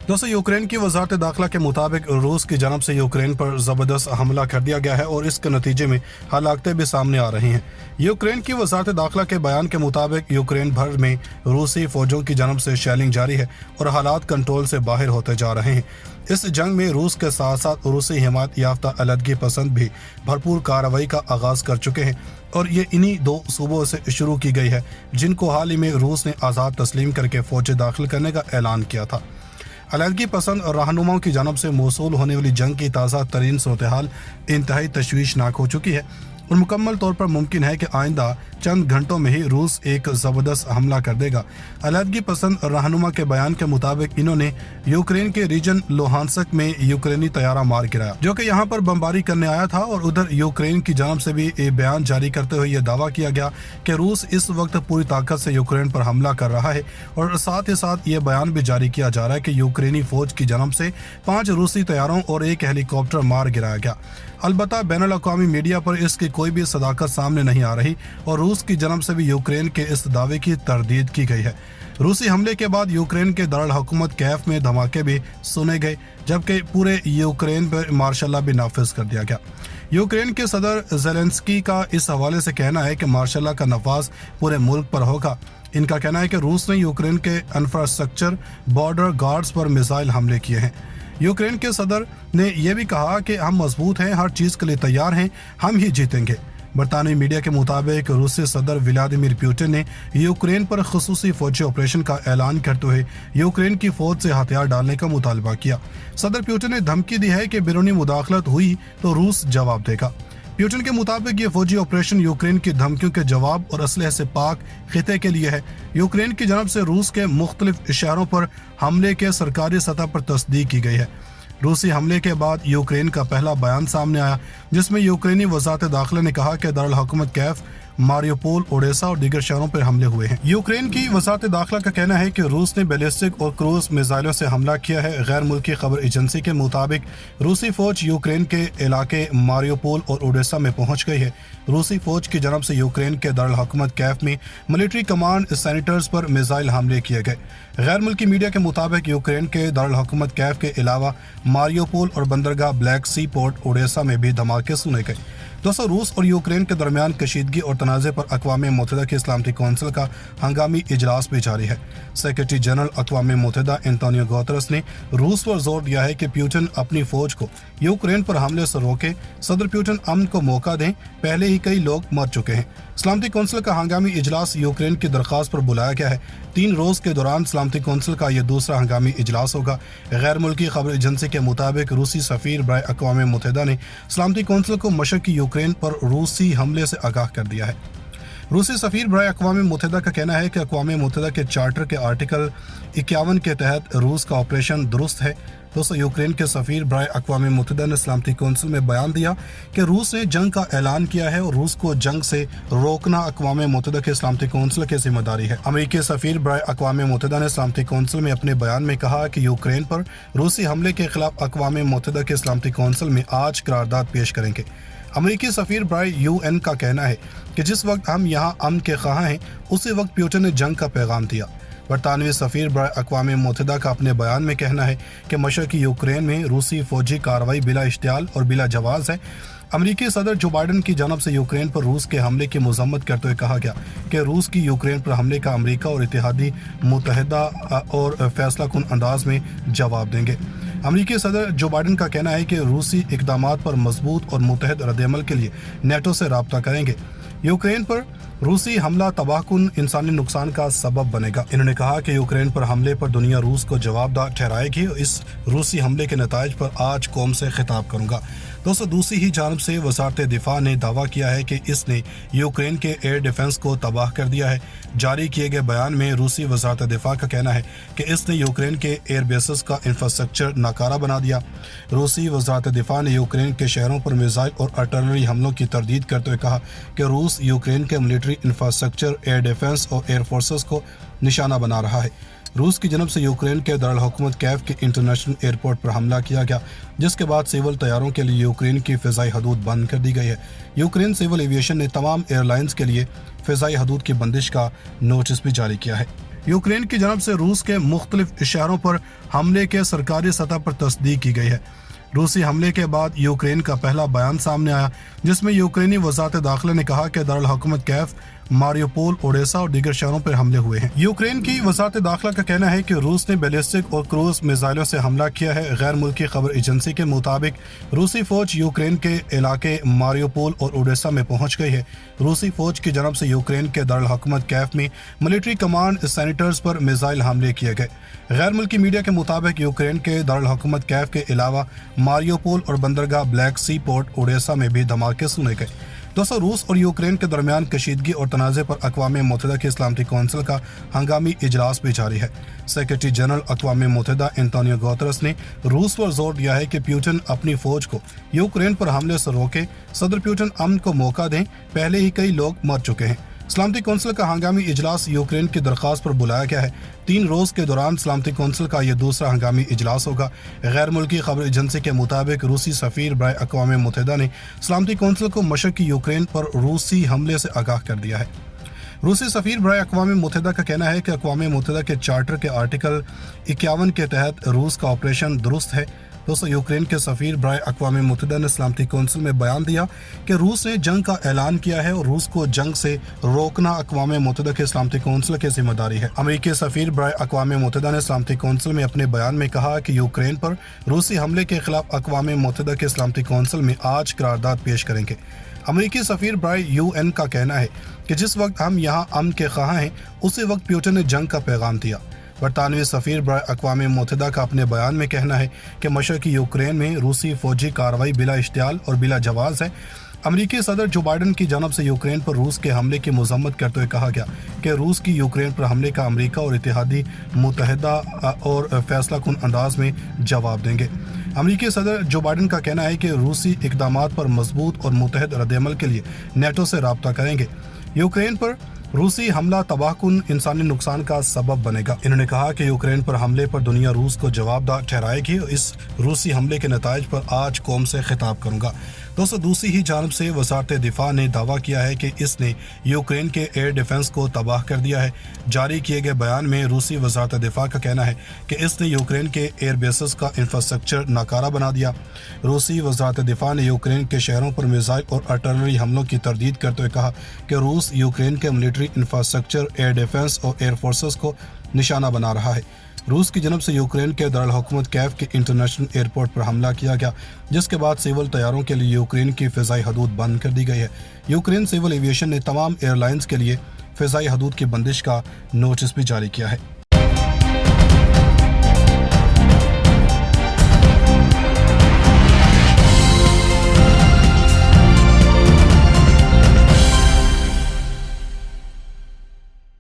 दोस्तों, यूक्रेन की वजारत दाखिला के मुताबिक रूस की जानब से यूक्रेन पर ज़बरदस्त हमला कर दिया गया है और इसके नतीजे में हालातें भी सामने आ रही हैं। यूक्रेन की वजारत दाखिला के बयान के मुताबिक यूक्रेन भर में रूसी फौजों की जानब से शेलिंग जारी है और हालात कंट्रोल से बाहर होते जा रहे हैं। इस जंग में रूस के साथ साथ रूसी हिमायत याफ्ता अलहदगी पसंद भी भरपूर कार्रवाई का आगाज़ कर चुके हैं और ये इन्हीं दो सूबों से शुरू की गई है जिनको हाल ही में रूस ने आज़ाद तस्लीम करके फ़ौजें दाखिल करने का ऐलान किया था। अलहदगी पसंद रहनुमाओं की जानब से मौसूल होने वाली जंग की ताज़ा तरीन सूरत हाल इंतहाई तशवीशनाक हो चुकी है और मुकम्मल तौर पर मुमकिन है कि आइंदा चंद घंटों में ही रूस एक ज़बरदस्त हमला कर देगा। अलहदगी पसंद रहनुमा के बयान के मुताबिक इन्होंने यूक्रेन के रीजन लोहानस्क में यूक्रेनी तैयारा मार गिराया जो कि यहाँ पर बमबारी करने आया था और उधर यूक्रेन की जानब से भी बयान जारी करते हुए यह दावा किया गया कि रूस इस वक्त पूरी ताकत से यूक्रेन पर हमला कर रहा है और साथ ही साथ ये बयान भी जारी किया जा रहा है कि यूक्रेनी फौज की जानब से 5 रूसी तैयारों और एक हेलीकॉप्टर मार गिराया गया। अलबत्ता बैनुल अक़वामी मीडिया पर इसकी कोई भी सदाकत सामने नहीं आ रही और रूस की जानब से भी यूक्रेन के इस दावे की तरदीद की गई है। रूसी हमले के बाद यूक्रेन के दारुल हुकूमत कैफ में धमाके भी सुने गए जबकि पूरे यूक्रेन पर मार्शल लॉ भी नाफिज कर दिया गया। यूक्रेन के सदर ज़ेलेंस्की का इस हवाले से कहना है कि मार्शल लॉ का नफाज पूरे मुल्क पर होगा। इनका कहना है कि रूस ने यूक्रेन के इंफ्रास्ट्रक्चर बॉर्डर गार्ड्स पर मिसाइल हमले किए हैं। यूक्रेन के सदर ने यह भी कहा कि हम मजबूत हैं, हर चीज़ के लिए तैयार हैं, हम ही जीतेंगे। बरतानवी मीडिया के मुताबिक रूसी सदर व्लादिमीर पुतिन ने यूक्रेन पर खसूसी फौजी ऑपरेशन का ऐलान करते हुए यूक्रेन की फौज से हथियार डालने का मुतालबा किया। सदर पुतिन ने धमकी दी है कि बैरूनी मुदाखलत हुई तो रूस जवाब देगा। पुतिन के मुताबिक ये फौजी ऑपरेशन यूक्रेन की धमकियों के जवाब और असलहे से पाक खिते के लिए है। यूक्रेन की जानब से रूस के मुख्तलिफ शहरों पर हमले के सरकारी सतह पर तस्दीक की गई है। रूसी हमले के बाद यूक्रेन का पहला बयान सामने आया जिसमें यूक्रेनी वजारत दाखिला ने कहा कि दारुल हुकूमत कैफ, मारियोपोल, ओडेसा और दीगर शहरों पर हमले हुए हैं। यूक्रेन की वजारत दाखिला का कहना है कि रूस ने बैलिस्टिक और क्रूज मिसाइलों से हमला किया है। गैर मुल्की खबर एजेंसी के मुताबिक रूसी फौज यूक्रेन के इलाके मारियोपोल और ओडेसा में पहुंच गई है। रूसी फौज की जानब से यूक्रेन के दारुल हुकूमत कैफ में मिलिट्री कमांड सेंटर्स पर मिसाइल हमले किए गए। गैर मुल्की मीडिया के मुताबिक यूक्रेन के दारुल हुकूमत कैफ के अलावा मारियोपोल और बंदरगाह ब्लैक सी पोर्ट ओडेसा में भी धमाके सुने गए। दोस्तों, रूस और यूक्रेन के दरमियान कशीदगी और तनाज़े पर अक़वाम मुत्तहिदा की सलामती कौंसिल का हंगामी इजलास भी जारी है। सेक्रेटरी जनरल अक़वाम मुत्तहिदा एंटोनियो गुतेरेस ने रूस पर जोर दिया है कि पुतिन अपनी फौज को यूक्रेन पर हमले से रोके। सदर पुतिन अमन को मौका दें, पहले ही कई लोग मर चुके हैं। सलामती कौंसिल का हंगामी इजलास यूक्रेन की दरख्वास्त पर बुलाया गया है। 3 रोज़ के दौरान सलामती कौंसिल का यह दूसरा हंगामी इजलास होगा। गैर मुल्की खबर एजेंसी के मुताबिक रूसी सफ़ीर बराए अक़वाम मुत्तहिदा ने सलामती कौंसिल को मशरक़ी यूक्रेन पर रूसी हमले से आगाह कर दिया है। रूसी सफ़ीर बराए अक़वाम मुत्तहिदा का कहना है कि अक़वाम मुत्तहिदा के चार्टर के आर्टिकल 51 के तहत रूस का ऑपरेशन दुरुस्त है। दोस्तों, यूक्रेन के सफ़ीर बराए अक़वाम मुत्तहिदा ने सलामती कौंसिल में बयान दिया कि रूस ने जंग का ऐलान किया है और रूस को जंग से रोकना अक़वाम मुत्तहिदा के सलामती कौंसिल की जिम्मेदारी है। अमेरिकी सफ़ीर बराए अक़वाम मुत्तहिदा ने सलामती कौंसिल में अपने बयान में कहा कि यूक्रेन पर रूसी हमले के खिलाफ अक़वाम मुत्तहिदा के सलामती कौंसिल में आज करारदाद पेश करेंगे। अमेरिकी सफ़ीर बराए UN का कहना है कि जिस वक्त हम यहाँ अमन के ख़्वाह हैं उसी वक्त पुतिन ने जंग का पैगाम दिया। बरतानवी सफ़ीर बराए अक़वाम मुत्तहिदा का अपने बयान में कहना है कि मशरक़ी यूक्रेन में रूसी फ़ौजी कार्रवाई बिला इश्तियाल और बिला जवाज़ है। अमेरिकी सदर जो बाइडन की जानब से यूक्रेन पर रूस के हमले की मज़म्मत करते हुए कहा गया कि रूस की यूक्रेन पर हमले का अमेरिका और इत्तेहादी मुत्तहिदा और फैसला कुन अंदाज में जवाब देंगे। अमेरिकी सदर जो बाइडन का कहना है कि रूसी इक़दामात पर मजबूत और मुत्तहद रद्द-ए-अमल के लिए नेटो से रब्ता करेंगे। यूक्रेन पर रूसी हमला तबाहकुन इंसानी नुकसान का सबब बनेगा। इन्होंने कहा कि यूक्रेन पर हमले पर दुनिया रूस को जवाबदार ठहराएगी और इस रूसी हमले के नताइज पर आज कौम से खिताब करूंगा। दोस्तों, दूसरी ही जानब से वजारत दिफा ने दावा किया है कि इसने यूक्रेन के एयर डिफेंस को तबाह कर दिया है। जारी किए गए बयान में रूसी वजारत दिफा का कहना है कि इसने यूक्रेन के एयर बेसेस का इंफ्रास्ट्रक्चर नाकारा बना दिया। रूसी वजारत दिफा ने यूक्रेन के शहरों पर मिसाइल और आर्टिलरी हमलों की तरदीद करते हुए कहा कि रूस यूक्रेन के मिलिट्री इंफ्रास्ट्रक्चर, एयर डिफेंस और एयर फोर्सेस को निशाना बना रहा है। रूस की जनब से यूक्रेन के दारुल हुकूमत कैफ के इंटरनेशनल एयरपोर्ट पर हमला किया गया जिसके बाद सिविल तैयारों के लिए यूक्रेन की फ़िज़ाई हदूद बंद कर दी गई है। यूक्रेन सिविल एविएशन ने तमाम एयरलाइंस के लिए फ़िज़ाई हदूद की बंदिश का नोटिस भी जारी किया है। यूक्रेन की जानब से रूस के मुख्तलिफ शहरों पर हमले के सरकारी सतह पर तस्दीक की गई है। रूसी हमले के बाद यूक्रेन का पहला बयान सामने आया, जिसमें यूक्रेनी वज़ारत दाखिला ने कहा कि दारुल हुकूमत कैफ, मारियोपोल, ओडेसा और दीगर शहरों पर हमले हुए हैं। यूक्रेन की वज़ारत दाखिला का कहना है कि रूस ने बैलिस्टिक और क्रूज मिसाइलों से हमला किया है। गैर मुल्की खबर एजेंसी के मुताबिक रूसी फौज यूक्रेन के इलाके मारियोपोल और ओडेसा में पहुंच गई है। रूसी फौज की जानब से यूक्रेन के दारुल हुकूमत कैफ में मिलिट्री कमांड सेंटर्स पर मिसाइल हमले किए गए। गैर मुल्की मीडिया के मुताबिक यूक्रेन के दारुल हुकूमत कैफ के अलावा मारियोपोल और बंदरगाह ब्लैक सी पोर्ट ओडेसा में भी धमाके सुने गए। दोस्तों, रूस और यूक्रेन के दरमियान कशीदगी और तनाज़े पर अक़वाम मुत्तहिदा की सलामती कौंसिल का हंगामी इजलास भी जारी है। सेक्रेटरी जनरल अक़वाम मुत्तहिदा एंटोनियो गुतेरेस ने रूस पर जोर दिया है कि पुतिन अपनी फौज को यूक्रेन पर हमले से रोके। सदर पुतिन अमन को मौका दें, पहले ही कई लोग मर चुके हैं। सलामती कौंसिल का हंगामी इजलास यूक्रेन की दरख्वास्त पर बुलाया गया है। 3 रोज के दौरान सलामती कौंसिल का यह दूसरा हंगामी इजलास होगा। गैर मुल्की खबर एजेंसी के मुताबिक रूसी सफ़ीर बराए अक़वाम मुत्तहिदा ने सलामती कौंसिल को मशरक़ी यूक्रेन पर रूसी हमले से आगाह कर दिया है। रूसी सफ़ीर बराए अक़वाम मुत्तहिदा का कहना है कि अक़वाम मुत्तहिदा के चार्टर के आर्टिकल 51 के तहत रूस का ऑपरेशन दुरुस्त है। दोस्तों, यूक्रेन के सफ़ीर बराए अक़वाम मुत्तहिदा ने सलामती कौंसिल में बयान दिया कि रूस ने जंग का ऐलान किया है और रूस को जंग से रोकना अक़वाम मुत्तहिदा के सलामती कौंसिल की जिम्मेदारी है। अमेरिकी सफ़ीर बराए अक़वाम मुत्तहिदा ने सलामती कौंसिल में अपने बयान में कहा कि यूक्रेन पर रूसी हमले के खिलाफ अक़वाम मुत्तहिदा के सलामती कौंसिल में आज करारदाद पेश करेंगे। अमेरिकी सफ़ीर बराए UN का कहना है कि जिस वक्त हम यहाँ अमन के ख़्वाह हैं, उसी वक्त पुतिन ने जंग का पैगाम दिया। बरतानवी सफ़ीर बराए अक़वाम मुत्तहिदा का अपने बयान में कहना है कि मशरक़ी यूक्रेन में रूसी फ़ौजी कार्रवाई बिला इश्तियाल और बिला जवाज़ है। अमेरिकी सदर जो बाइडन की जानब से यूक्रेन पर रूस के हमले की मज़म्मत करते हुए कहा गया कि रूस की यूक्रेन पर हमले का अमेरिका और इत्तेहादी मुत्तहिदा और फैसला कुन अंदाज में जवाब देंगे। अमेरिकी सदर जो बाइडन का कहना है कि रूसी इक़दामात पर मजबूत और मुत्तहद रद्द-ए-अमल के लिए नेटो से रब्ता करेंगे। यूक्रेन पर रूसी हमला तबाहकुन इंसानी नुकसान का सबब बनेगा। इन्होंने कहा कि यूक्रेन पर हमले पर दुनिया रूस को जवाबदार ठहराएगी और इस रूसी हमले के नताइज पर आज कौम से खिताब करूंगा। दोस्तों, दूसरी ही जानब से वज़ारत दिफा ने दावा किया है कि इसने यूक्रेन के एयर डिफेंस को तबाह कर दिया है। जारी किए गए बयान में रूसी वज़ारत दिफा का कहना है कि इसने यूक्रेन के एयर बेसेस का इंफ्रास्ट्रक्चर नाकारा बना दिया। रूसी वज़ारत दिफा ने यूक्रेन के शहरों पर मिसाइल और आर्टिलरी हमलों की तरदीद करते हुए कहा कि रूस यूक्रेन के मिलिट्री इंफ्रास्ट्रक्चर, एयर डिफेंस और एयर फोर्सेस को निशाना बना रहा है। रूस की जनब से यूक्रेन के दारुल हुकूमत कैफ के इंटरनेशनल एयरपोर्ट पर हमला किया गया, जिसके बाद सिविल तैयारों के लिए यूक्रेन की फ़िज़ाई हदूद बंद कर दी गई है। यूक्रेन सिविल एविएशन ने तमाम एयरलाइंस के लिए फ़िज़ाई हदूद की बंदिश का नोटिस भी जारी किया है।